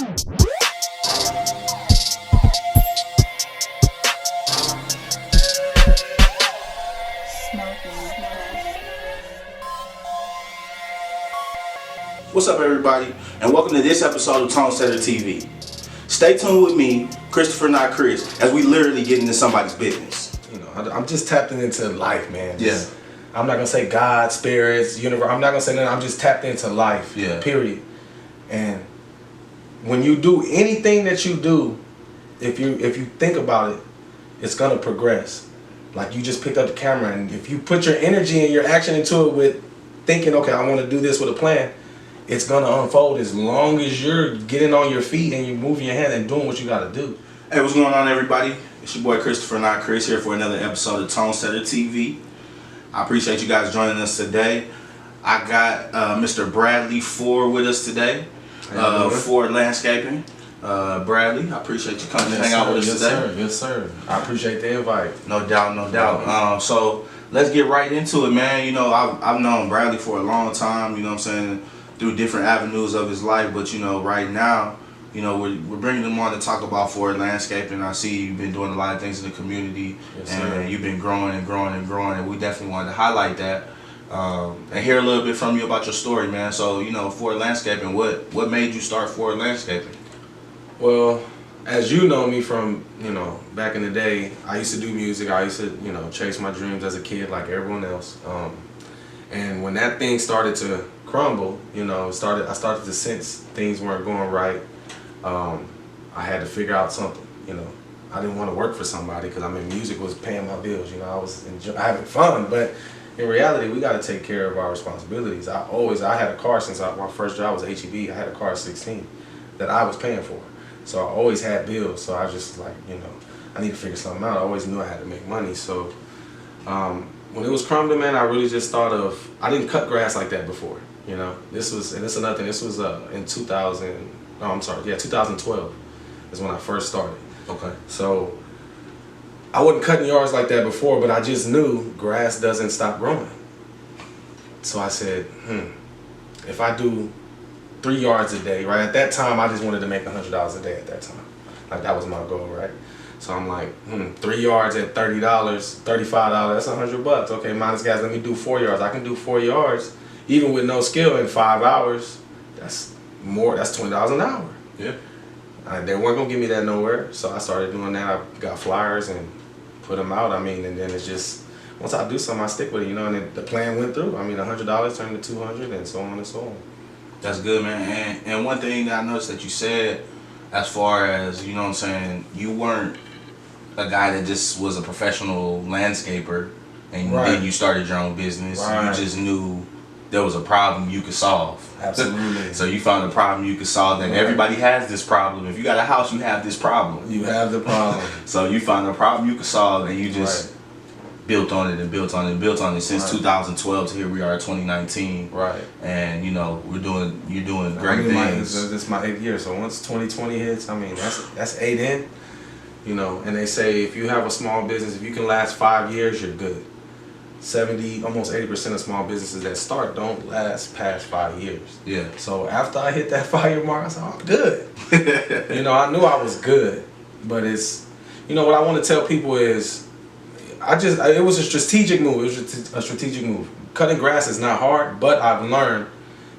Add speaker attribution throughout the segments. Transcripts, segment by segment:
Speaker 1: What's up, everybody, and welcome to this episode of ToneSetterTV. Stay tuned with me, Christopher, not Chris, as we literally get into somebody's business.
Speaker 2: You know, I'm just tapped into life, man.
Speaker 1: Yeah.
Speaker 2: I'm not gonna say God, spirits, universe. I'm not gonna say nothing. I'm just tapped into life.
Speaker 1: Yeah.
Speaker 2: Period. And when you do anything that you do, if you think about it, it's gonna progress. Like you just picked up the camera, and if you put your energy and your action into it with thinking, okay, I want to do this with a plan, it's gonna unfold as long as you're getting on your feet and you're moving your hand and doing what you gotta do.
Speaker 1: Hey, what's going on, everybody? It's your boy Christopher, not Chris, here for another episode of ToneSetterTV. I appreciate you guys joining us today. I got Mr. Bradely Ford with us today. Ford Landscaping. Bradely, I appreciate you coming to hang out with us today.
Speaker 2: Yes, sir. I appreciate the invite.
Speaker 1: No doubt, no doubt. So let's get right into it, man. You know, I've known Bradely for a long time. You know what I'm saying? Through different avenues of his life, but you know, right now, you know, we're bringing him on to talk about Ford Landscaping. I see you've been doing a lot of things in the community, and you've been growing and growing and growing, and we definitely wanted to highlight that and hear a little bit from you about your story, man. So, you know, Ford Landscaping, what made you start Ford Landscaping?
Speaker 2: Well, as you know me from, you know, back in the day, I used to do music. I used to, you know, chase my dreams as a kid like everyone else. And when that thing started to crumble, you know, I started to sense things weren't going right. I had to figure out something, you know. I didn't want to work for somebody because, I mean, music was paying my bills, you know. I was having fun, but in reality, we got to take care of our responsibilities. I had a car since my first job was HEB. I had a car at 16 that I was paying for. So I always had bills, so I just like, you know, I need to figure something out. I always knew I had to make money, so when it was crumbling, man, I really just thought of, I didn't cut grass like that before, you know. This was in 2012 is when I first started. Okay. So I wasn't cutting yards like that before, but I just knew grass doesn't stop growing. So I said, if I do 3 yards a day, right? At that time, I just wanted to make $100 a day at that time. Like, that was my goal, right? So I'm like, 3 yards at $30, $35, that's $100. Okay, minus gas, let me do 4 yards. I can do 4 yards, even with no skill, in 5 hours. That's more, that's $20 an hour.
Speaker 1: Yeah.
Speaker 2: They weren't gonna give me that nowhere, so I started doing that. I got flyers and put them out. I mean, and then it's just, once I do something, I stick with it, you know, and then the plan went through. I mean, $100 turned to $200 and so on and so on.
Speaker 1: That's good, man. And one thing that I noticed that you said, as far as, you know what I'm saying, you weren't a guy that just was a professional landscaper and then you started your own business. Right. You just knew there was a problem you could solve.
Speaker 2: Absolutely.
Speaker 1: So you found a problem you could solve, and everybody has this problem. If you got a house, you have this problem.
Speaker 2: You have the problem.
Speaker 1: So you found a problem you could solve, and you just built on it and built on it and built on it since 2012 to here we are 2019.
Speaker 2: Right.
Speaker 1: And you know, you're doing great things.
Speaker 2: This is my 8th year, so once 2020 hits, I mean, that's 8 in. You know, and they say if you have a small business, if you can last 5 years, you're good. 70, almost 80% of small businesses that start don't last past 5 years. Yeah. So after I hit that 5-year mark, I said, oh, I'm good. You know, I knew I was good, but it's, you know, what I want to tell people is, it was a strategic move. It was a strategic move. Cutting grass is not hard, but I've learned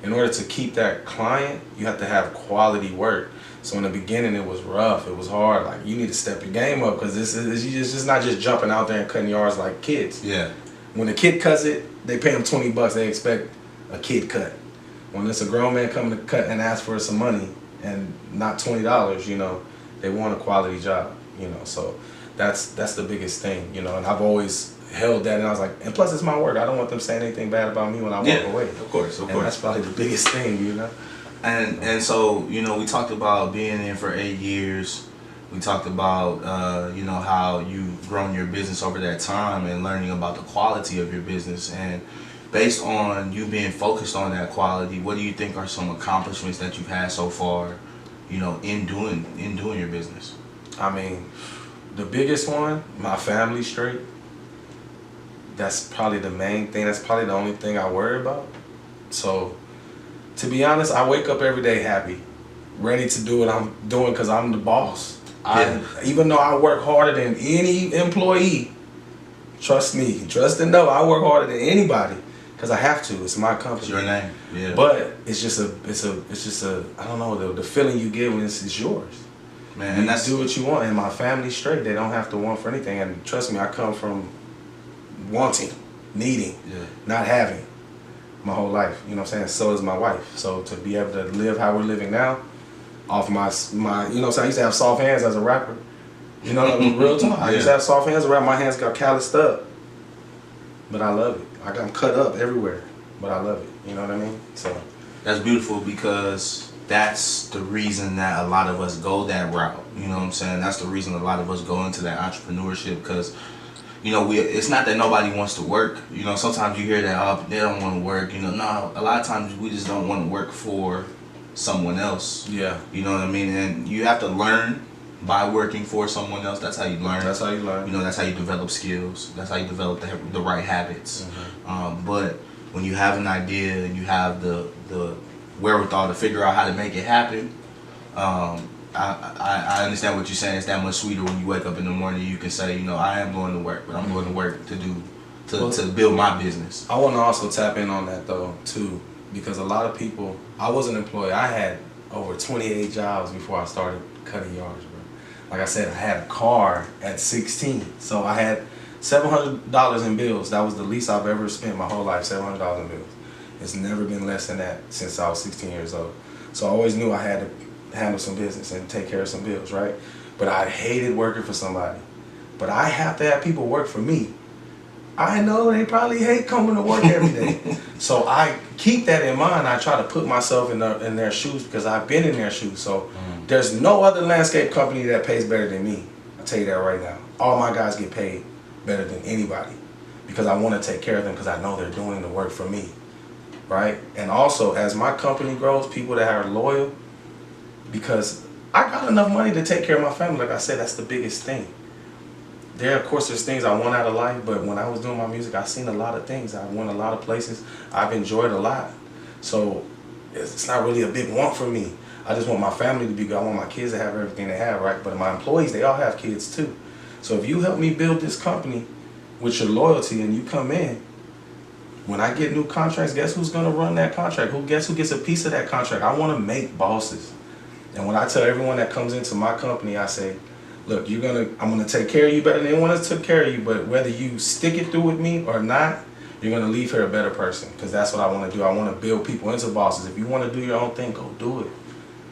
Speaker 2: in order to keep that client, you have to have quality work. So in the beginning, it was rough. It was hard. Like, you need to step your game up because it's just not just jumping out there and cutting yards like kids. Yeah. When a kid cuts it, they pay them $20. They expect a kid cut. When it's a grown man coming to cut and ask for some money and not $20, you know, they want a quality job. You know, so that's the biggest thing. You know, and I've always held that, and I was like, and plus it's my work. I don't want them saying anything bad about me when I walk away.
Speaker 1: Of course.
Speaker 2: And that's probably the biggest thing, you know.
Speaker 1: And so, you know, we talked about being in for 8 years. We talked about, you know, how you've grown your business over that time and learning about the quality of your business. And based on you being focused on that quality, what do you think are some accomplishments that you've had so far, you know, in doing your business?
Speaker 2: I mean, the biggest one, my family straight. That's probably the main thing. That's probably the only thing I worry about. So, to be honest, I wake up every day happy. ready to do what I'm doing because I'm the boss. Even though I work harder than any employee, trust me, trust and know I work harder than anybody because I have to. It's my company.
Speaker 1: It's your name. Yeah.
Speaker 2: But it's just a I don't know, the feeling you get when it's yours.
Speaker 1: Man, and that's
Speaker 2: do what you want, and my family's straight. They don't have to want for anything. And trust me, I come from wanting, needing, not having my whole life. You know what I'm saying? So is my wife. So to be able to live how we're living now, off my you know what I'm saying? I used to have soft hands as a rapper. You know, real talk. I used to have soft hands around. My hands got calloused up, but I love it. I'm cut up everywhere, but I love it. You know what I mean? So
Speaker 1: that's beautiful because that's the reason that a lot of us go that route. You know what I'm saying? That's the reason a lot of us go into that entrepreneurship because, you know, it's not that nobody wants to work. You know, sometimes you hear that, oh, they don't want to work. You know, no, a lot of times we just don't want to work for someone else.
Speaker 2: Yeah.
Speaker 1: You know what I mean? And you have to learn by working for someone else. That's how you learn.
Speaker 2: That's how you learn.
Speaker 1: You know, that's how you develop skills. That's how you develop the right habits. But when you have an idea and you have the wherewithal to figure out how to make it happen, I understand what you're saying. It's that much sweeter when you wake up in the morning. You can say, you know, I am going to work, but I'm going to work to build my business.
Speaker 2: I want to also tap in on that though too, because a lot of people. I was an employee. I had over 28 jobs before I started cutting yards, bro. Like I said, I had a car at 16, so I had $700 in bills. That was the least I've ever spent my whole life. $700 in bills. It's never been less than that since I was 16 years old. So I always knew I had to handle some business and take care of some bills, right? But I hated working for somebody. But I have to have people work for me. I know they probably hate coming to work every day. So I keep that in mind. I try to put myself in their shoes because I've been in their shoes. So there's no other landscape company that pays better than me. I'll tell you that right now. All my guys get paid better than anybody because I want to take care of them because I know they're doing the work for me. Right? And also, as my company grows, people that are loyal, because I got enough money to take care of my family. Like I said, that's the biggest thing. Of course, there's things I want out of life, but when I was doing my music, I've seen a lot of things. I went a lot of places. I've enjoyed a lot. So it's not really a big want for me. I just want my family to be good. I want my kids to have everything they have, right? But my employees, they all have kids too. So if you help me build this company with your loyalty and you come in, when I get new contracts, guess who's gonna run that contract? Guess who gets a piece of that contract? I wanna make bosses. And when I tell everyone that comes into my company, I say, look, I'm gonna take care of you better than anyone else took care of you, but whether you stick it through with me or not, you're gonna leave here a better person. Because that's what I wanna do. I wanna build people into bosses. If you wanna do your own thing, go do it.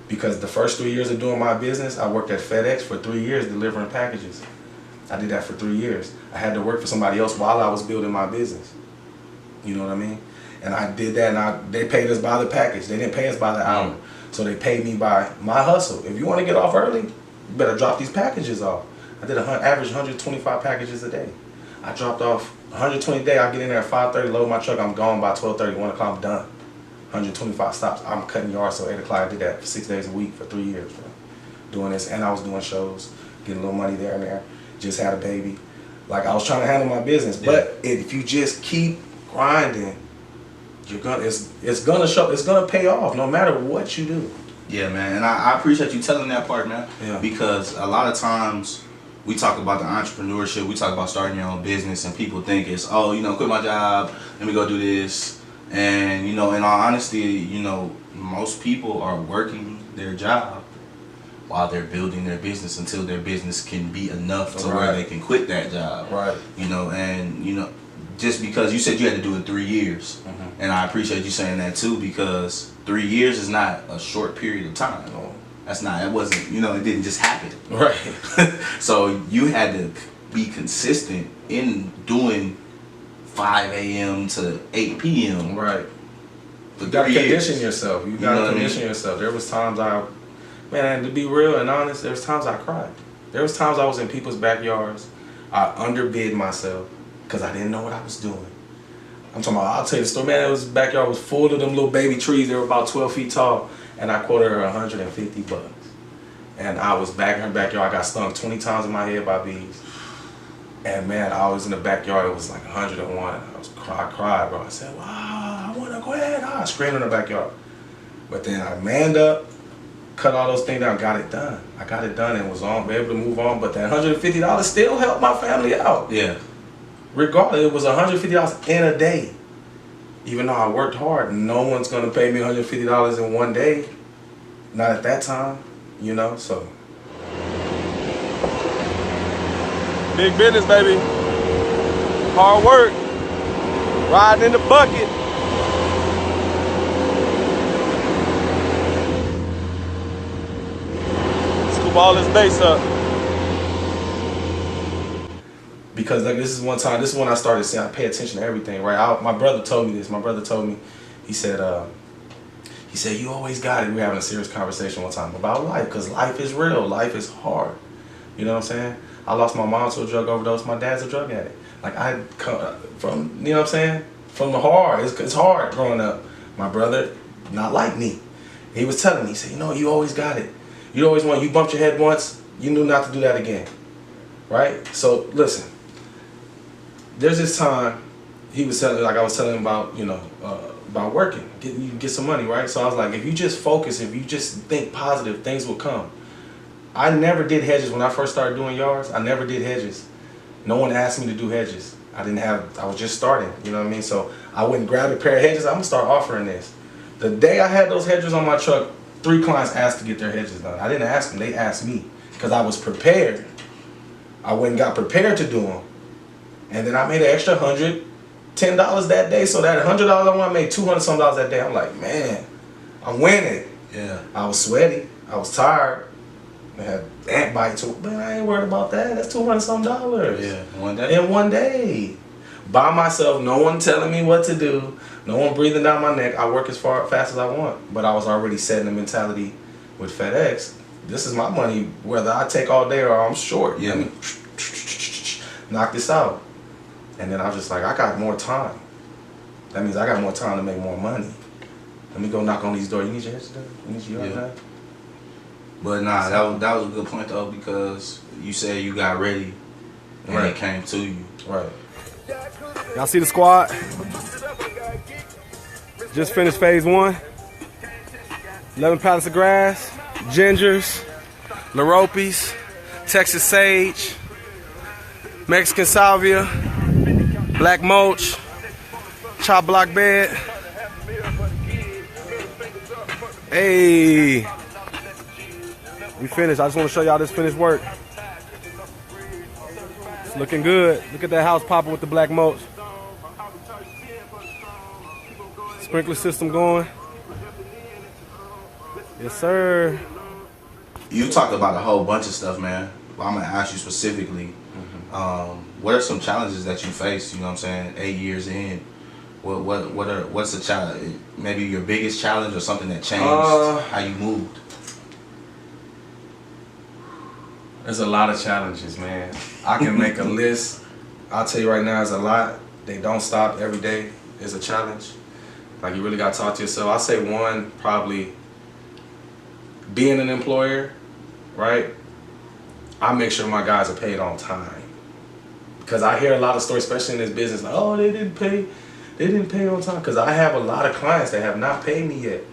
Speaker 2: Because the first 3 years of doing my business, I worked at FedEx for 3 years delivering packages. I did that for 3 years. I had to work for somebody else while I was building my business. You know what I mean? And I did that, and they paid us by the package. They didn't pay us by the hour. So they paid me by my hustle. If you want to get off early, you better drop these packages off. I did average 125 packages a day. I dropped off 120 a day. I get in there at 5:30, load my truck. I'm gone by 12:30, 1 o'clock, I'm done. 125 stops. I'm cutting yards, so 8 o'clock. I did that for 6 days a week for 3 years, bro. Doing this, and I was doing shows, getting a little money there and there. Just had a baby. Like, I was trying to handle my business. But if you just keep grinding, it's gonna pay off no matter what you do.
Speaker 1: Yeah, man, and I appreciate you telling that part, man.
Speaker 2: Yeah.
Speaker 1: Because a lot of times we talk about the entrepreneurship, we talk about starting your own business, and people think it's, oh, you know, quit my job, let me go do this. And, you know, in all honesty, you know, most people are working their job while they're building their business until their business can be enough to where they can quit that job.
Speaker 2: Right.
Speaker 1: You know, and, you know, just because you said you had to do it 3 years, and I appreciate you saying that too, because 3 years is not a short period of time.
Speaker 2: No.
Speaker 1: It wasn't, you know, it didn't just happen.
Speaker 2: Right.
Speaker 1: So you had to be consistent in doing 5 a.m. to 8 p.m.
Speaker 2: Right.
Speaker 1: For
Speaker 2: You gotta
Speaker 1: 3 years.
Speaker 2: condition yourself. You gotta condition yourself. There was times man, to be real and honest, there was times I cried. There was times I was in people's backyards. I underbid myself because I didn't know what I was doing. I'm talking about, I'll tell you the story, man. It was backyard was full of them little baby trees. They were about 12 feet tall, and I quoted her $150. And I was back in her backyard. I got stung 20 times in my head by bees. And man, I was in the backyard. It was like 101. I cried, bro. I said, wow, I want to quit. I screamed in the backyard. But then I manned up, cut all those things down, got it done. I got it done and was able to move on. But that $150 still helped my family out.
Speaker 1: Yeah.
Speaker 2: Regardless, it was $150 in a day. Even though I worked hard, no one's gonna pay me $150 in one day. Not at that time, you know. So
Speaker 3: big business, baby. Hard work. Riding in the bucket. Scoop all this bass up.
Speaker 2: because like this is when I started saying I pay attention to everything, right? My brother told me this. My brother told me, he said you always got it. We were having a serious conversation one time about life, because life is real. Life is hard. You know what I'm saying? I lost my mom to a drug overdose. My dad's a drug addict. Like I come from, you know what I'm saying? From the hard. It's hard growing up. My brother, not like me. He was telling me, he said, you always got it. You bumped your head once, you knew not to do that again. Right? So listen, there's this time he was telling, like I was telling him about, about working, get some money, right? So I was like, if you just focus, if you just think positive, things will come. I never did hedges when I first started doing yards. I never did hedges. No one asked me to do hedges. I was just starting, you know what I mean? So I went and grabbed a pair of hedges. I'm gonna start offering this. The day I had those hedges on my truck, 3 clients asked to get their hedges done. I didn't ask them, they asked me, because I was prepared. I went and got prepared to do them. And then I made an extra $110 that day. So that $100 I want, I made $200 some that day. I'm like, man, I'm winning.
Speaker 1: Yeah.
Speaker 2: I was sweaty. I was tired. I had ant bites. But I ain't worried about that. That's $200 some.
Speaker 1: Yeah. One day.
Speaker 2: In one day. By myself, no one telling me what to do. No one breathing down my neck. I work as fast as I want. But I was already setting the mentality with FedEx. This is my money, whether I take all day or I'm short.
Speaker 1: Yeah.
Speaker 2: Knock this out. And then I was just like, I got more time. That means I got more time to make more money. Let me go knock on these doors. You need your hedges done? You need your yard done?
Speaker 1: But nah, that was a good point though, because you said you got ready and
Speaker 2: Right.
Speaker 1: it came to you.
Speaker 2: Right.
Speaker 3: Y'all see the squad? Just finished phase 1. 11 pallets of grass, gingers, laropes, Texas sage, Mexican salvia, black mulch, chop block bed. Hey, we finished. I just want to show y'all this finished work. It's looking good. Look at that house popping with the black mulch. Sprinkler system going. Yes, sir.
Speaker 1: You talked about a whole bunch of stuff, man. Well, I'm gonna ask you specifically. What are some challenges that you faced? You know what I'm saying? 8 years in. What's the challenge? Maybe your biggest challenge or something that changed how you moved.
Speaker 2: There's a lot of challenges, man. I can make a list. I'll tell you right now, it's a lot. They don't stop. Every day is a challenge. Like, you really got to talk to yourself. I say one, probably being an employer, right? I make sure my guys are paid on time. Because I hear a lot of stories, especially in this business, like, oh, they didn't pay on time. Because I have a lot of clients that have not paid me yet.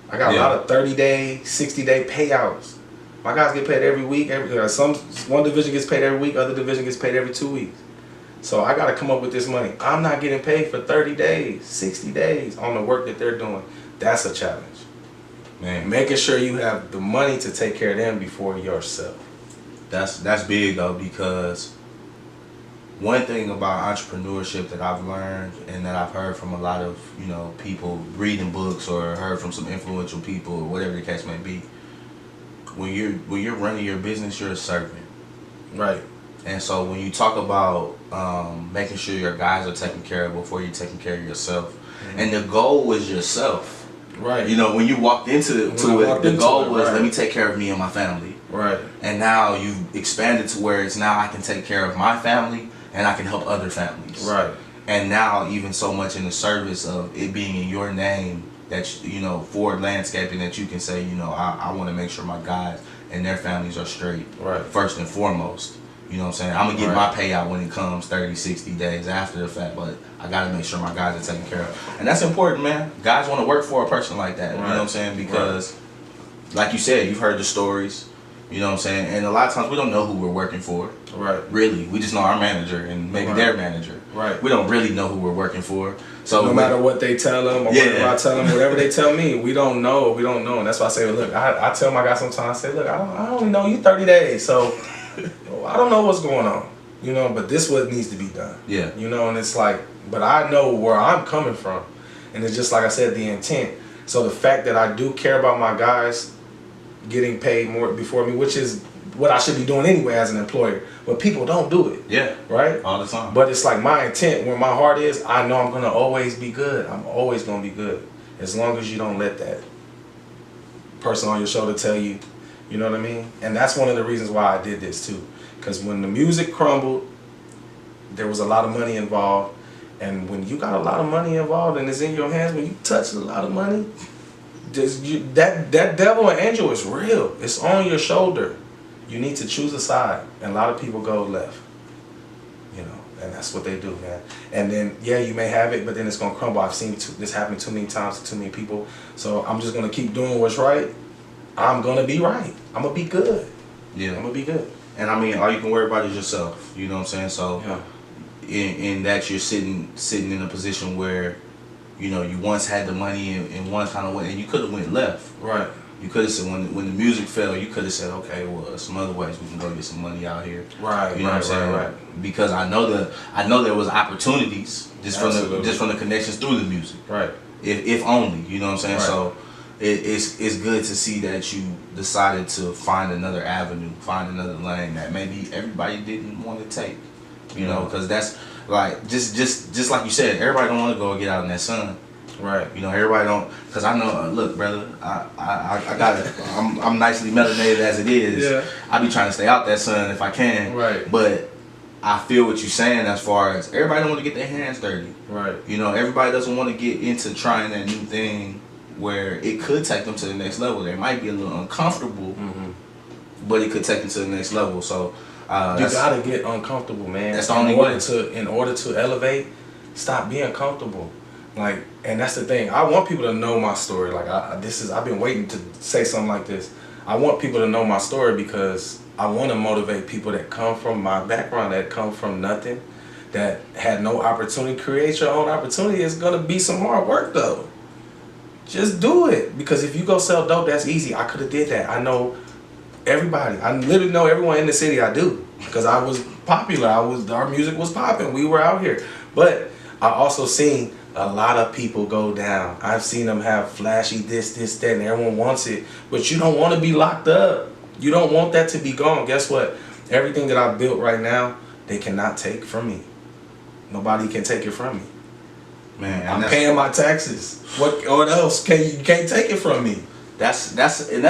Speaker 2: I got a lot of 30-day, 60-day payouts. My guys get paid every week. One division gets paid every week, other division gets paid every 2 weeks. So I got to come up with this money. I'm not getting paid for 30 days, 60 days on the work that they're doing. That's a challenge. Man, making sure you have the money to take care of them before yourself.
Speaker 1: That's big though, because one thing about entrepreneurship that I've learned and that I've heard from a lot of people reading books or heard from some influential people or whatever the case may be, when you're running your business, you're a servant,
Speaker 2: right?
Speaker 1: And so when you talk about making sure your guys are taken care of before you're taking care of yourself, and the goal was yourself,
Speaker 2: right?
Speaker 1: When you walked into it, the goal was let me take care of me and my family.
Speaker 2: Right.
Speaker 1: And now you've expanded to where it's now I can take care of my family and I can help other families.
Speaker 2: Right.
Speaker 1: And now even so much in the service of it being in your name that, Ford Landscaping, that you can say, I want to make sure my guys and their families are straight.
Speaker 2: Right.
Speaker 1: First and foremost. You know what I'm saying? I'm going to get my payout when it comes 30, 60 days after the fact, but I got to make sure my guys are taken care of. And that's important, man. Guys want to work for a person like that. You know what I'm saying? Because like you said, you've heard the stories. You know what I'm saying? And a lot of times we don't know who we're working for.
Speaker 2: Right.
Speaker 1: Really. We just know our manager and maybe their manager.
Speaker 2: Right.
Speaker 1: We don't really know who we're working for. So
Speaker 2: no matter what they tell them or whatever I tell them, whatever they tell me, we don't know. We don't know. And that's why I say, look, I tell my guy sometimes, I say, look, I only know you 30 days. So I don't know what's going on. You know, but this is what needs to be done.
Speaker 1: Yeah.
Speaker 2: You know, and it's like, but I know where I'm coming from. And it's just like I said, the intent. So the fact that I do care about my guys getting paid more before me, which is what I should be doing anyway as an employer, but people don't do it.
Speaker 1: Yeah.
Speaker 2: Right?
Speaker 1: All the time.
Speaker 2: But it's like my intent, where my heart is, I know I'm going to always be good. I'm always going to be good. As long as you don't let that person on your shoulder tell you, you know what I mean? And that's one of the reasons why I did this too. Because when the music crumbled, there was a lot of money involved. And when you got a lot of money involved and it's in your hands, when you touch a lot of money, that devil and angel is real. It's on your shoulder. You need to choose a side. And a lot of people go left. You know, and that's what they do, man. And then, yeah, you may have it, but then it's going to crumble. I've seen this happen too many times to too many people. So I'm just going to keep doing what's right. I'm going to be right. I'm going to be good.
Speaker 1: Yeah.
Speaker 2: I'm going to be good.
Speaker 1: And I mean, all you can worry about is yourself. You know what I'm saying? So
Speaker 2: Yeah.
Speaker 1: in that you're sitting in a position where, you know, you once had the money in one kind of way, and you could have went left.
Speaker 2: Right.
Speaker 1: You could have said, when the music fell, you could have said, okay, well, some other ways we can go get some money out here.
Speaker 2: Right.
Speaker 1: You know what I'm saying?
Speaker 2: Right.
Speaker 1: Because I know there was opportunities just
Speaker 2: Absolutely.
Speaker 1: from the connections through the music.
Speaker 2: Right.
Speaker 1: If only, you know what I'm saying?
Speaker 2: Right.
Speaker 1: So it's good to see that you decided to find another avenue, find another lane that maybe everybody didn't want to take. You know, because that's like just like you said, everybody don't want to go and get out in that sun.
Speaker 2: Right.
Speaker 1: You know, everybody don't, because I know. Look, brother, I got it. I'm nicely melanated as it is.
Speaker 2: Yeah.
Speaker 1: I be trying to stay out that sun if I can.
Speaker 2: Right.
Speaker 1: But I feel what you're saying as far as everybody don't want to get their hands dirty.
Speaker 2: Right.
Speaker 1: You know, everybody doesn't want to get into trying that new thing where it could take them to the next level. They might be a little uncomfortable, but it could take them to the next level. So
Speaker 2: you gotta get uncomfortable, man.
Speaker 1: That's the only way.
Speaker 2: In order to elevate, stop being comfortable. Like, and that's the thing. I want people to know my story. Like, I've been waiting to say something like this. I want people to know my story because I want to motivate people that come from my background, that come from nothing, that had no opportunity. Create your own opportunity. It's gonna be some hard work though. Just do it, because if you go sell dope, that's easy. I could have did that. I know everybody. I literally know everyone in the city. I do, because I was popular. Our music was popping. We were out here. But I also seen a lot of people go down. I've seen them have flashy this, that, and everyone wants it. But you don't want to be locked up. You don't want that to be gone. Guess what? Everything that I built right now, they cannot take from me. Nobody can take it from me.
Speaker 1: man,
Speaker 2: I'm paying my taxes. What else you can't take it from me?
Speaker 1: That's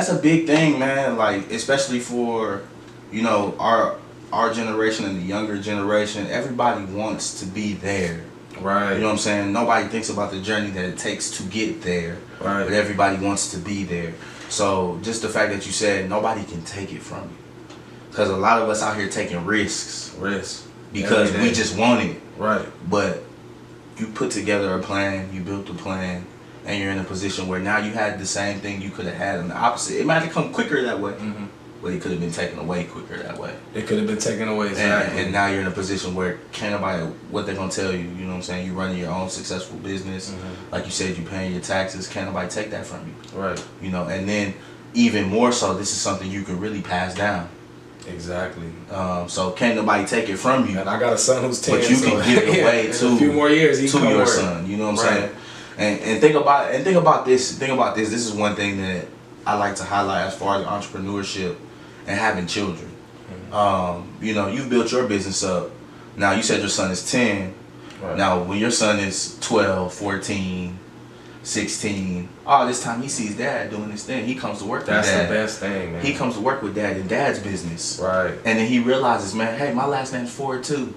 Speaker 1: a big thing, man. Like, especially for, you know, our generation and the younger generation. Everybody wants to be there.
Speaker 2: Right.
Speaker 1: You know what I'm saying? Nobody thinks about the journey that it takes to get there.
Speaker 2: Right.
Speaker 1: But everybody wants to be there. So just the fact that you said nobody can take it from you, because a lot of us out here taking risks because we just want it.
Speaker 2: Right.
Speaker 1: But you put together a plan, you built a plan, and you're in a position where now you had the same thing you could have had on the opposite. It might have come quicker that way, but it could have been taken away quicker that way.
Speaker 2: It could have been taken away, exactly.
Speaker 1: And now you're in a position where can't nobody, what they're going to tell you, you know what I'm saying? You're running your own successful business. Like you said, you're paying your taxes. Can't nobody take that from you.
Speaker 2: Right.
Speaker 1: You know, and then even more so, this is something you can really pass down.
Speaker 2: Exactly.
Speaker 1: So can't nobody take it from you.
Speaker 2: And I got a son who's 10.
Speaker 1: But you can give it away to
Speaker 2: a few more years,
Speaker 1: to your son. You know what I'm saying? And think about this. This is one thing that I like to highlight as far as entrepreneurship and having children. You know, you've built your business up. Now, you said your son is 10. Right. Now, when your son is 12, 14, 16, all this time he sees dad doing this thing, he comes to work with dad.
Speaker 2: That's the best thing, man.
Speaker 1: He comes to work with dad in dad's business.
Speaker 2: Right.
Speaker 1: And then he realizes, man, hey, my last name's Ford too.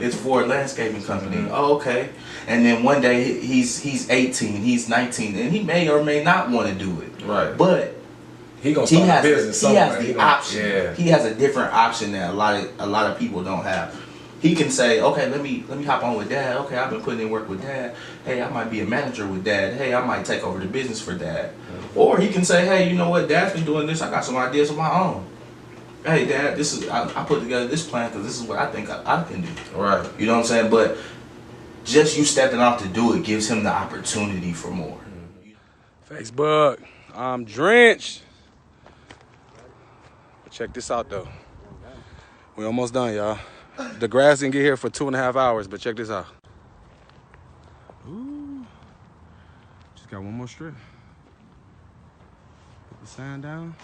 Speaker 1: It's Ford Landscaping Company. Oh, okay. And then one day he's 18, he's 19, and he may or may not want to do it.
Speaker 2: Right.
Speaker 1: But
Speaker 2: he gonna start a business somewhere.
Speaker 1: He has the option. Yeah. He has a different option that a lot of people don't have. he can say, okay, let me hop on with Dad. Okay, I've been putting in work with Dad. Hey, I might be a manager with Dad. Hey, I might take over the business for Dad. Or he can say, hey, you know what? Dad's been doing this. I got some ideas of my own. Hey, Dad, this is I put together this plan because this is what I think I can do.
Speaker 2: Right.
Speaker 1: You know what I'm saying? But just you stepping off to do it gives him the opportunity for more.
Speaker 3: Facebook, I'm drenched. Check this out though. We almost done, y'all. The grass didn't get here for 2.5 hours, but check this out. Ooh. Just got one more strip. Put the sand down.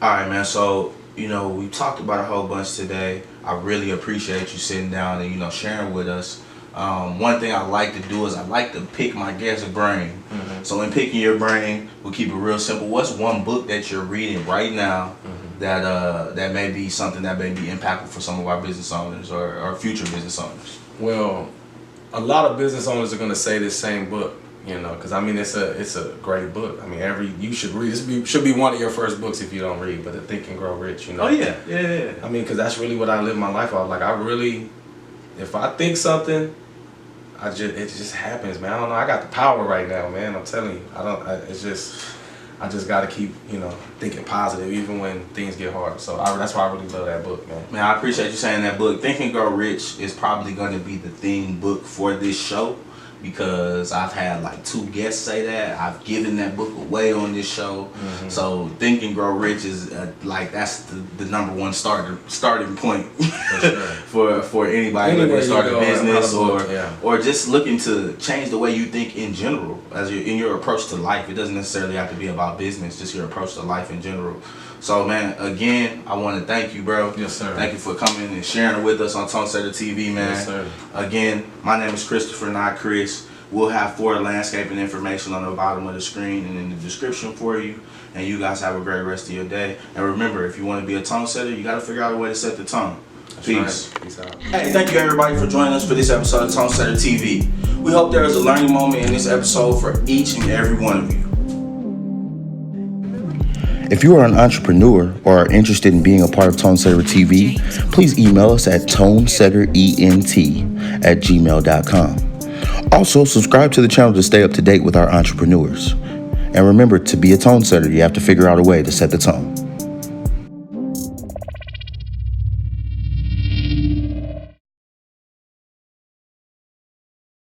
Speaker 1: All right, man. So, you know, we talked about a whole bunch today. I really appreciate you sitting down and, you know, sharing with us. One thing I like to do is I like to pick my guest's brain. So in picking your brain, we'll keep it real simple. What's one book that you're reading right now that may be something that may be impactful for some of our business owners or future business owners?
Speaker 2: Well, a lot of business owners are going to say this same book, you know, because I mean it's a great book. I mean you should read. This should be one of your first books if you don't read. But the Think and Grow Rich, you know.
Speaker 1: Oh yeah.
Speaker 2: I mean, because that's really what I live my life off. Like I really, if I think something, it just happens, man. I don't know. I got the power right now, man. I'm telling you. I just got to keep, you know, thinking positive even when things get hard. So that's why I really love that book, man.
Speaker 1: Man, I appreciate you saying that book. Think and Grow Rich is probably going to be the theme book for this show because I've had like 2 guests say that. I've given that book away on this show. So Think and Grow Rich is like that's the number one starting point for anybody looking to start a business or just looking to change the way you think in general in your approach to life. It doesn't necessarily have to be about business, just your approach to life in general. So man, again, I want to thank you, bro.
Speaker 2: Yes, sir.
Speaker 1: Thank you for coming and sharing with us on ToneSetterTV, man.
Speaker 2: Yes, sir.
Speaker 1: Again, my name is Christopher, not Chris. We'll have Florida landscaping information on the bottom of the screen and in the description for you. And you guys have a great rest of your day. And remember, if you want to be a tone setter, you got to figure out a way to set the tone. Peace.
Speaker 2: Right. Peace out.
Speaker 1: Hey, thank you everybody for joining us for this episode of ToneSetterTV. We hope there is a learning moment in this episode for each and every one of you.
Speaker 4: If you are an entrepreneur or are interested in being a part of ToneSetterTV, please email us at tonesetterent@gmail.com. Also, subscribe to the channel to stay up to date with our entrepreneurs. And remember, to be a tone setter, you have to figure out a way to set the tone.